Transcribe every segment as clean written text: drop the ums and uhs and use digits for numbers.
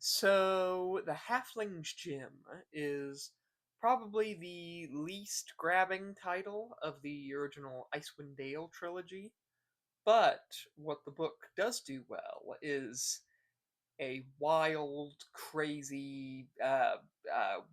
So, the Halfling's Gym is probably the least grabbing title of the original Icewind Dale trilogy, but what the book does do well is a wild, crazy,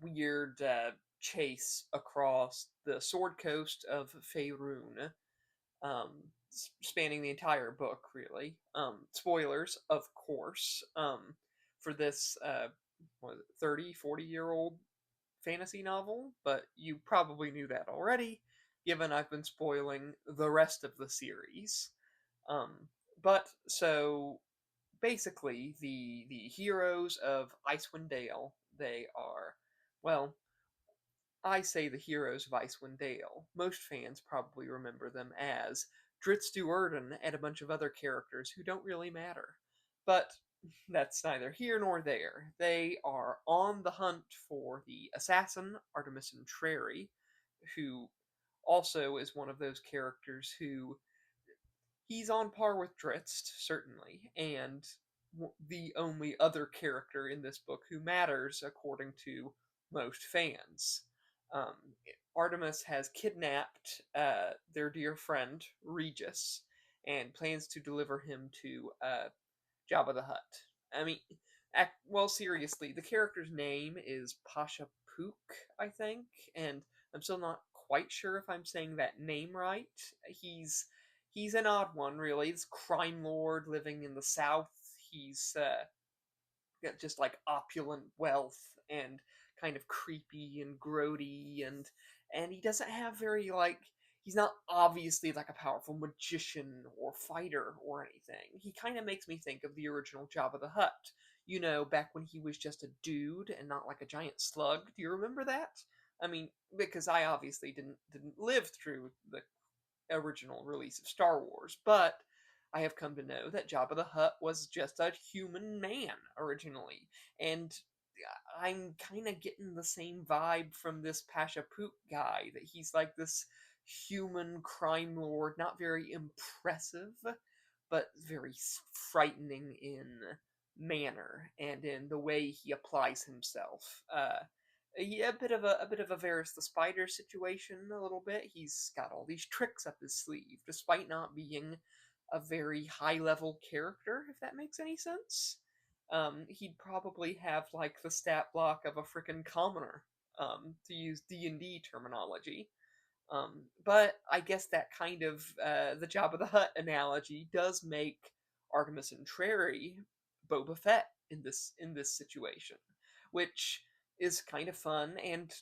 weird chase across the Sword Coast of Faerun, spanning the entire book, really. Spoilers, of course, for this, what is it, 30, 40 year old fantasy novel, but you probably knew that already, given I've been spoiling the rest of the series. Um, but so basically, the heroes of Icewind Dale, they are, well, I say the heroes of Icewind Dale. Most fans probably remember them as Dritz Duerden and a bunch of other characters who don't really matter. But that's neither here nor there. They are on the hunt for the assassin, Artemis Trary, who also is one of those characters who he's on par with Dritz, certainly, and the only other character in this book who matters, according to most fans. Um, Artemis has kidnapped their dear friend Regis and plans to deliver him to Jabba the Hutt. I mean, well, seriously, the character's name is Pasha Pook, I think, and I'm still not quite sure if I'm saying that name right. He's he's an odd one, really. This crime lord living in the South. He's got just like opulent wealth and kind of creepy and grody, and he doesn't have very like he's not obviously like a powerful magician or fighter or anything. He kind of makes me think of the original Jabba the Hutt. You know, back when he was just a dude and not like a giant slug. Do you remember that? I mean, because I obviously didn't live through the original release of Star Wars, but I have come to know that Jabba the Hutt was just a human man originally, and I'm kind of getting the same vibe from this Pasha Pook guy that he's like this human crime lord, not very impressive, but very frightening in manner and in the way he applies himself. Yeah, a bit of a Varys the Spider situation. A little bit. He's got all these tricks up his sleeve, despite not being a very high level character. If that makes any sense, he'd probably have like the stat block of a frickin' commoner, to use D&D terminology. But I guess that kind of the Jabba the Hutt analogy does make Artemis and Trary Boba Fett in this situation, which is kind of fun and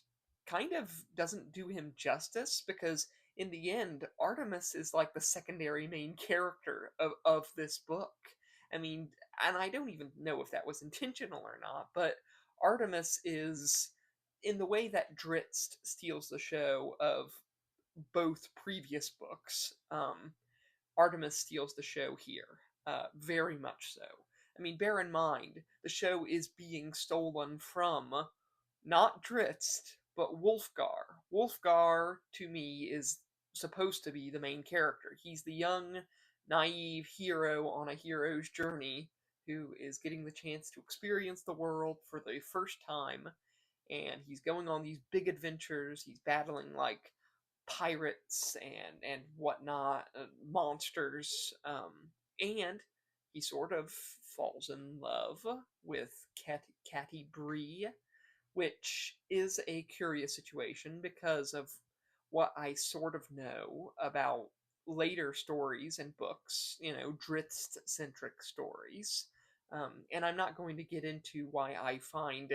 kind of doesn't do him justice because in the end Artemis is like the secondary main character of this book. I mean, and I don't even know if that was intentional or not, but Artemis is in the way that Dritz steals the show of both previous books. Artemis steals the show here, very much so. I mean, bear in mind, the show is being stolen from not Dritz, but Wolfgar. Wolfgar, to me, is supposed to be the main character. He's the young, naive hero on a hero's journey who is getting the chance to experience the world for the first time, and he's going on these big adventures. He's battling like pirates and whatnot, monsters, and he sort of falls in love with Catty Bree, which is a curious situation because of what I sort of know about later stories and books, Dritz centric stories. And I'm not going to get into why I find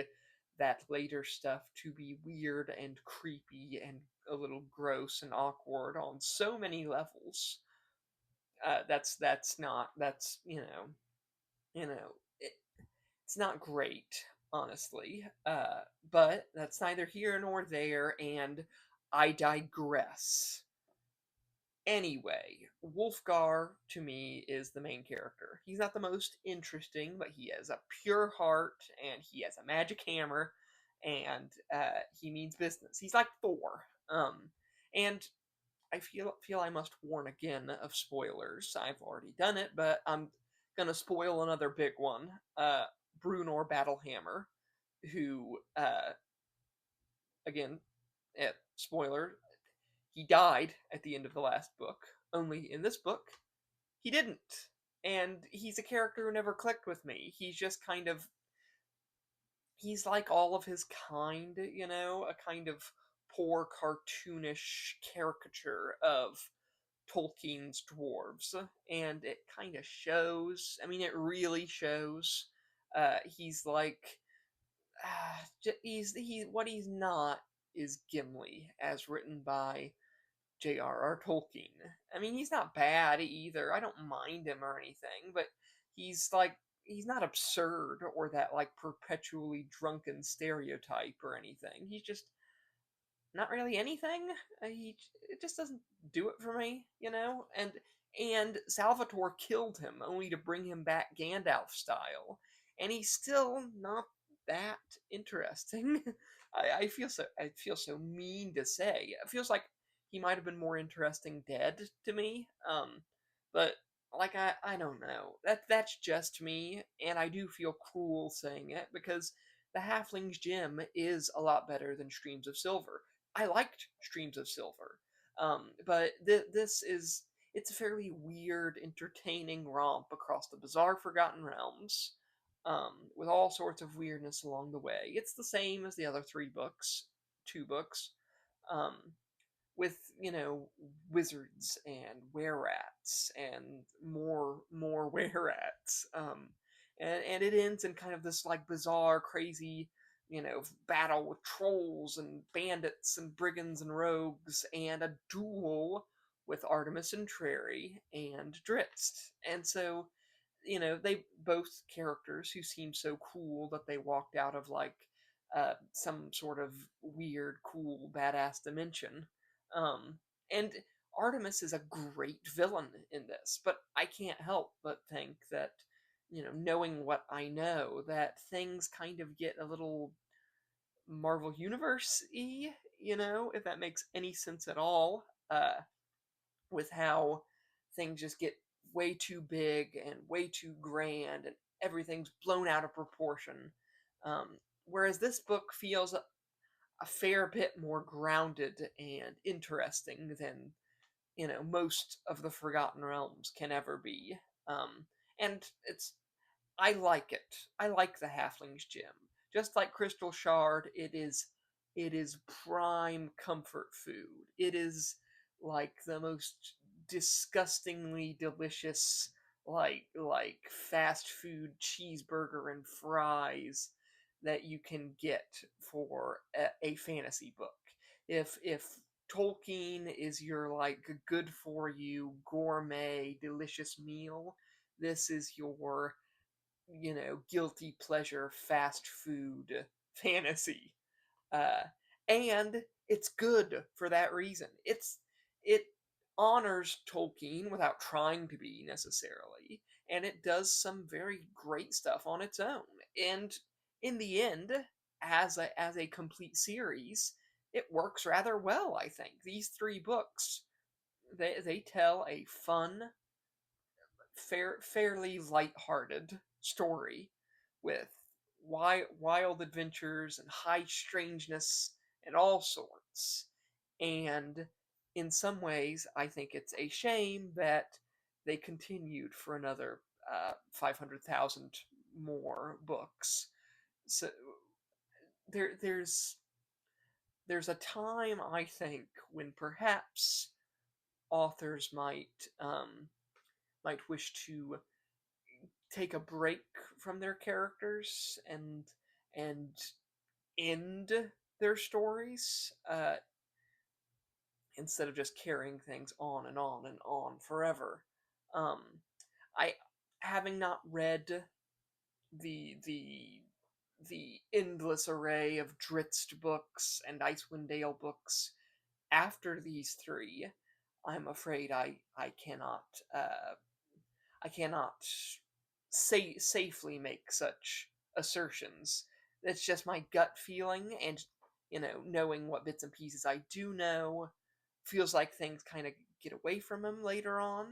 that later stuff to be weird and creepy and a little gross and awkward on so many levels. That's not that's it's not great, honestly. But that's neither here nor there, and I digress. Anyway, Wolfgar to me is the main character. He's not the most interesting, but he has a pure heart and he has a magic hammer, and he means business. He's like Thor. And I feel I must warn again of spoilers. I've already done it, but I'm gonna spoil another big one. Brunor Battlehammer, who, again, spoiler, he died at the end of the last book. Only in this book, he didn't. And he's a character who never clicked with me. He's just kind of, he's like all of his kind, a kind of poor cartoonish caricature of Tolkien's dwarves, and it kind of shows. I mean, it really shows. He's like, what he's not is Gimli, as written by J.R.R. Tolkien. I mean, he's not bad either. I don't mind him or anything, but he's like, he's not absurd or that like perpetually drunken stereotype or anything. He's just not really anything. He It just doesn't do it for me, And Salvatore killed him only to bring him back Gandalf style, and he's still not that interesting. I feel so mean to say. It feels like he might have been more interesting dead to me. But like I don't know. That's just me, and I do feel cruel saying it because the Halfling's Gem is a lot better than Streams of Silver. I liked Streams of Silver, but this is it's a fairly weird, entertaining romp across the bizarre Forgotten Realms, with all sorts of weirdness along the way. It's the same as the other two books, um, with wizards and were rats and more were rats, and it ends in kind of this like bizarre, crazy battle with trolls and bandits and brigands and rogues and a duel with Artemis and Trary and Drizzt. And so they both characters who seem so cool that they walked out of like some sort of weird, cool, badass dimension. And Artemis is a great villain in this, but I can't help but think that, knowing what I know, that things kind of get a little Marvel Universe y, if that makes any sense at all, with how things just get way too big and way too grand and everything's blown out of proportion. Whereas this book feels a fair bit more grounded and interesting than most of the Forgotten Realms can ever be. And I like it. I like the Halfling's Gem. Just like Crystal Shard, it is prime comfort food. It is like the most disgustingly delicious like fast food cheeseburger and fries that you can get for a fantasy book. If Tolkien is your like good for you gourmet delicious meal, this is your guilty pleasure fast food fantasy. Uh, and it's good for that reason. It honors Tolkien without trying to be necessarily, and it does some very great stuff on its own. And in the end, as a complete series, it works rather well. I think these three books they tell a fun, fairly light-hearted story with wild adventures and high strangeness and all sorts. And in some ways, I think it's a shame that they continued for another 500,000 more books. So there's a time, I think, when perhaps authors might wish to take a break from their characters and end their stories, instead of just carrying things on and on and on forever. Um, I having not read the the the endless array of Drizzt books and Icewind Dale books after these three, I'm afraid I cannot safely make such assertions. That's just my gut feeling, and knowing what bits and pieces I do know, feels like things kind of get away from him later on.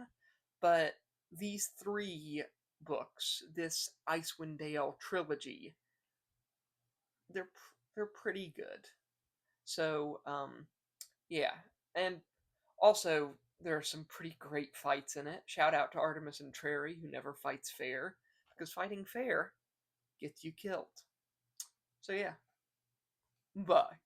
But these three books, this Icewind Dale trilogy, they're pretty good. So yeah, and also there are some pretty great fights in it. Shout out to Artemis and Trary, who never fights fair, because fighting fair gets you killed. So yeah, bye.